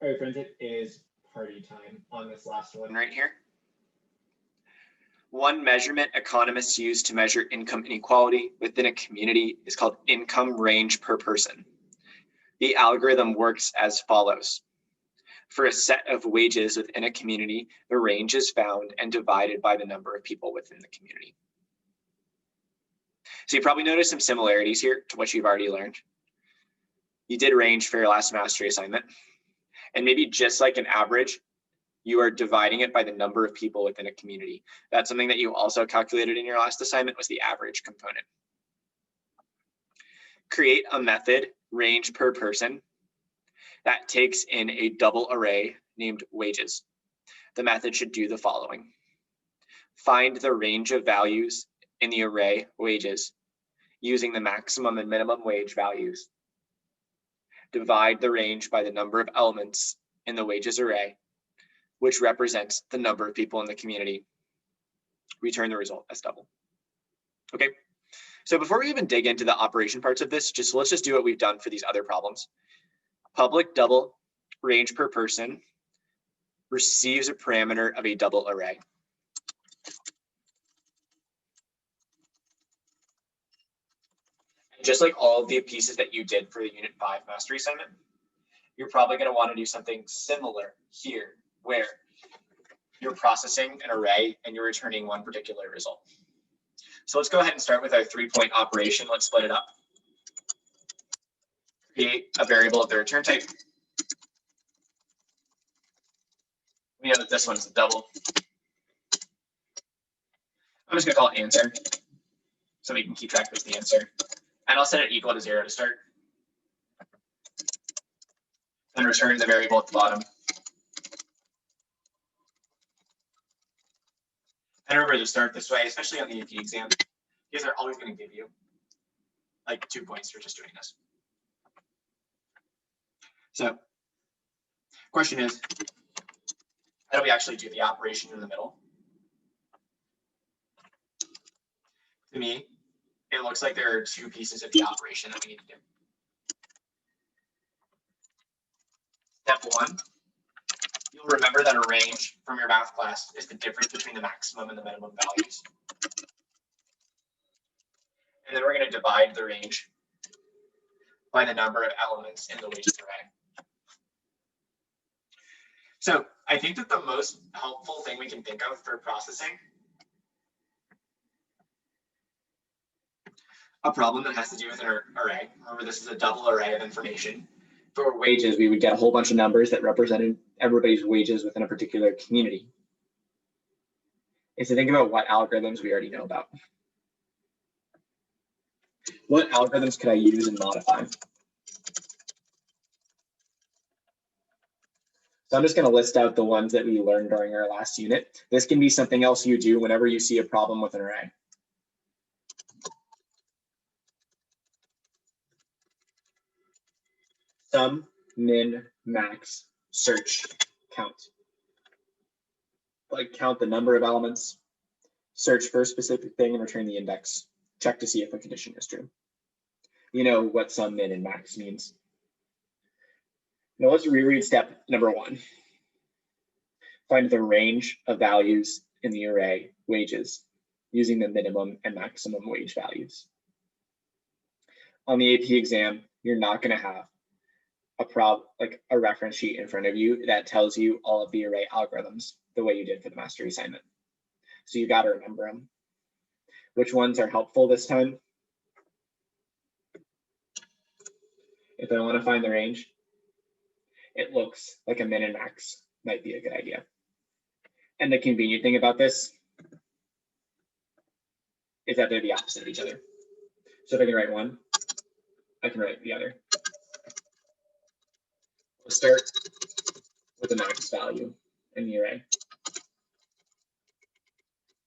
All right, friends, it is party time on this last one right here. One measurement economists use to measure income inequality within a community is called income range per person. The algorithm works as follows. For a set of wages within a community, the range is found and divided by the number of people within the community. So you probably noticed some similarities here to what you've already learned. You did range for your last mastery assignment. And maybe just like an average, you are dividing it by the number of people within a community. That's something that you also calculated in your last assignment, was the average component. Create a method, range per person, that takes in a double array named wages. The method should do the following. Find the range of values in the array wages using the maximum and minimum wage values. Divide the range by the number of elements in the wages array, which represents the number of people in the community. Return the result as double. Okay, so before we even dig into the operation parts of this, let's just do what we've done for these other problems. Public double range per person receives a parameter of a double array. And just like all of the pieces that you did for the Unit 5 mastery assignment, you're probably going to want to do something similar here, where you're processing an array and you're returning one particular result. So let's go ahead and start with our 3-point operation. Let's split it up. Create a variable of the return type. We know that this one's a double. I'm just going to call it answer so we can keep track of the answer. And I'll set it equal to 0 to start. Then return the variable at the bottom. And remember to start this way, especially on the AP exam, because they're always going to give you like 2 points for just doing this. So, question is, how do we actually do the operation in the middle? To me, it looks like there are 2 pieces of the operation that we need to do. Step 1, you'll remember that a range from your math class is the difference between the maximum and the minimum values. And then we're going to divide the range by the number of elements in the wages array. So I think that the most helpful thing we can think of for processing a problem that has to do with an array. Remember, this is a double array of information. For wages, we would get a whole bunch of numbers that represented everybody's wages within a particular community. Is to think about what algorithms we already know about. What algorithms could I use and modify? So I'm just going to list out the ones that we learned during our last unit. This can be something else you do whenever you see a problem with an array. Sum, min, max, search, count. Like count the number of elements, search for a specific thing and return the index. Check to see if a condition is true. You know what sum, min, and max means. Now let's reread step number 1. Find the range of values in the array wages using the minimum and maximum wage values. On the AP exam, you're not going to have a reference sheet in front of you that tells you all of the array algorithms the way you did for the mastery assignment. So you got to remember them. Which ones are helpful this time? If I want to find the range, it looks like a min and max might be a good idea. And the convenient thing about this is that they're the opposite of each other. So if I can write one, I can write the other. We'll start with the max value in the array.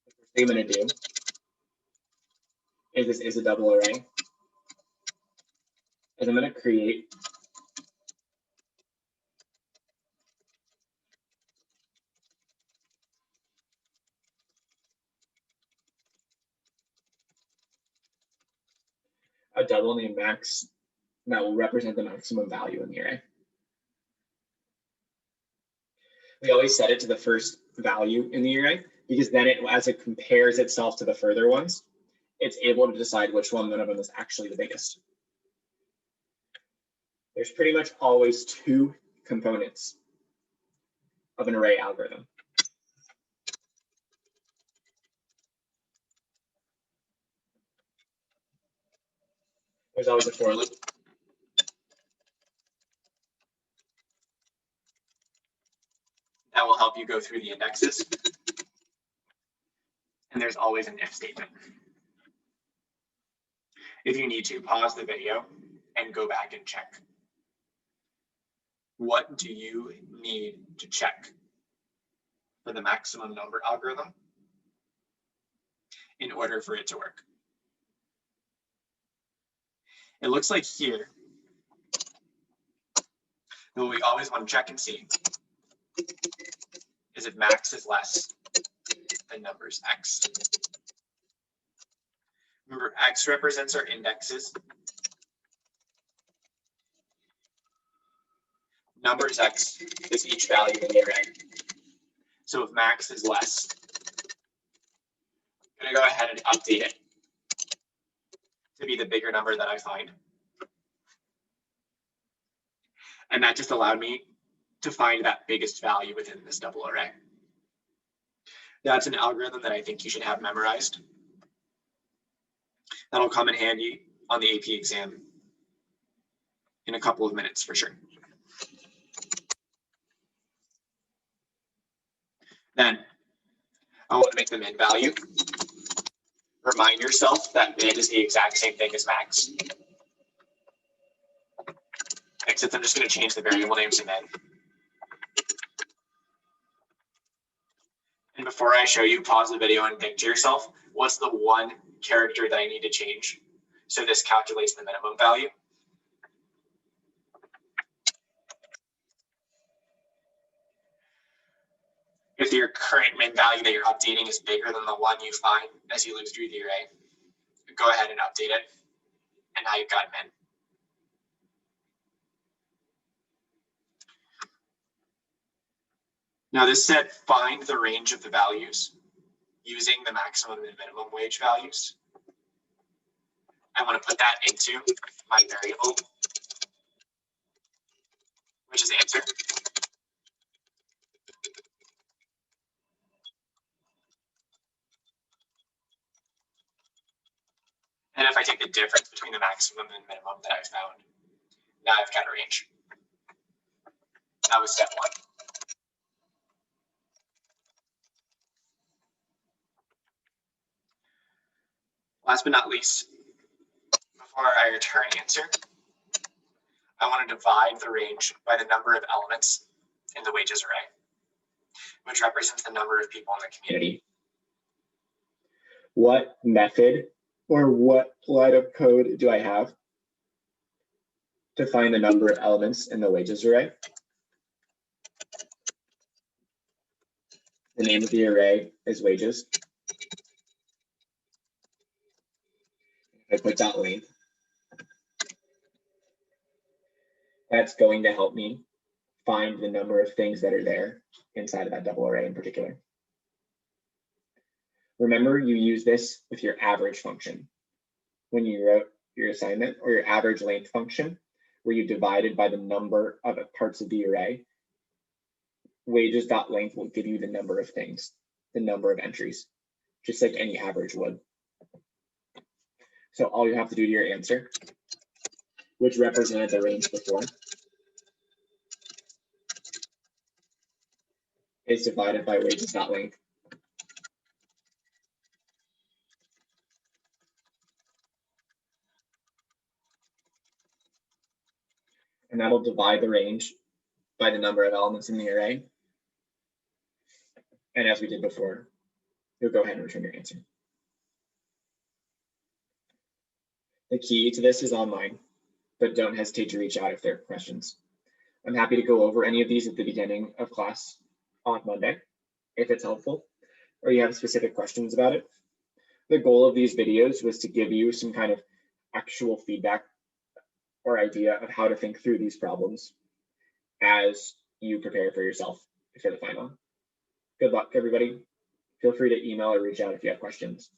The first thing I'm going to do is this is a double array. And I'm going to create a double named max that will represent the maximum value in the array. we always set it to the first value in the array, because then as it compares itself to the further ones, it's able to decide which one of them is actually the biggest. There's pretty much always two components of an array algorithm. There's always a for loop. That will help you go through the indexes. And there's always an if statement. If you need to, pause the video and go back and check. What do you need to check for the maximum number algorithm in order for it to work? It looks like here, what we always want to check and see is if max is less than numbers x. Remember, x represents our indexes. Numbers x is each value in the array. So if max is less, I'm going to go ahead and update it to be the bigger number that I find. And that just allowed me to find that biggest value within this double array. That's an algorithm that I think you should have memorized. That'll come in handy on the AP exam in a couple of minutes for sure. Then I want to make the min value. Remind yourself that min is the exact same thing as max. Except I'm just going to change the variable name to min. And before I show you, pause the video and think to yourself, what's the one character that I need to change so this calculates the minimum value? If your current min value that you're updating is bigger than the one you find as you look through the array, go ahead and update it. And now you've got min. Now this said, find the range of the values using the maximum and minimum wage values. I want to put that into my variable, which is answer. And if I take the difference between the maximum and minimum that I found, now I've got a range. That was step one. Last but not least, before I return answer, I want to divide the range by the number of elements in the wages array, which represents the number of people in the community. What method or what line of code do I have to find the number of elements in the wages array? The name of the array is wages. If I put dot length, that's going to help me find the number of things that are there inside of that double array in particular. Remember, you use this with your average function when you wrote your assignment, or your average length function, where you divided by the number of parts of the array. Wages.length will give you the number of things, the number of entries, just like any average would. So all you have to do to your answer, which represented the range before, is divided by wages.length. And that'll divide the range by the number of elements in the array. And as we did before, you'll go ahead and return your answer. The key to this is online, but don't hesitate to reach out if there are questions. I'm happy to go over any of these at the beginning of class on Monday, if it's helpful, or you have specific questions about it. The goal of these videos was to give you some kind of actual feedback or idea of how to think through these problems as you prepare for yourself for the final. Good luck, everybody. Feel free to email or reach out if you have questions.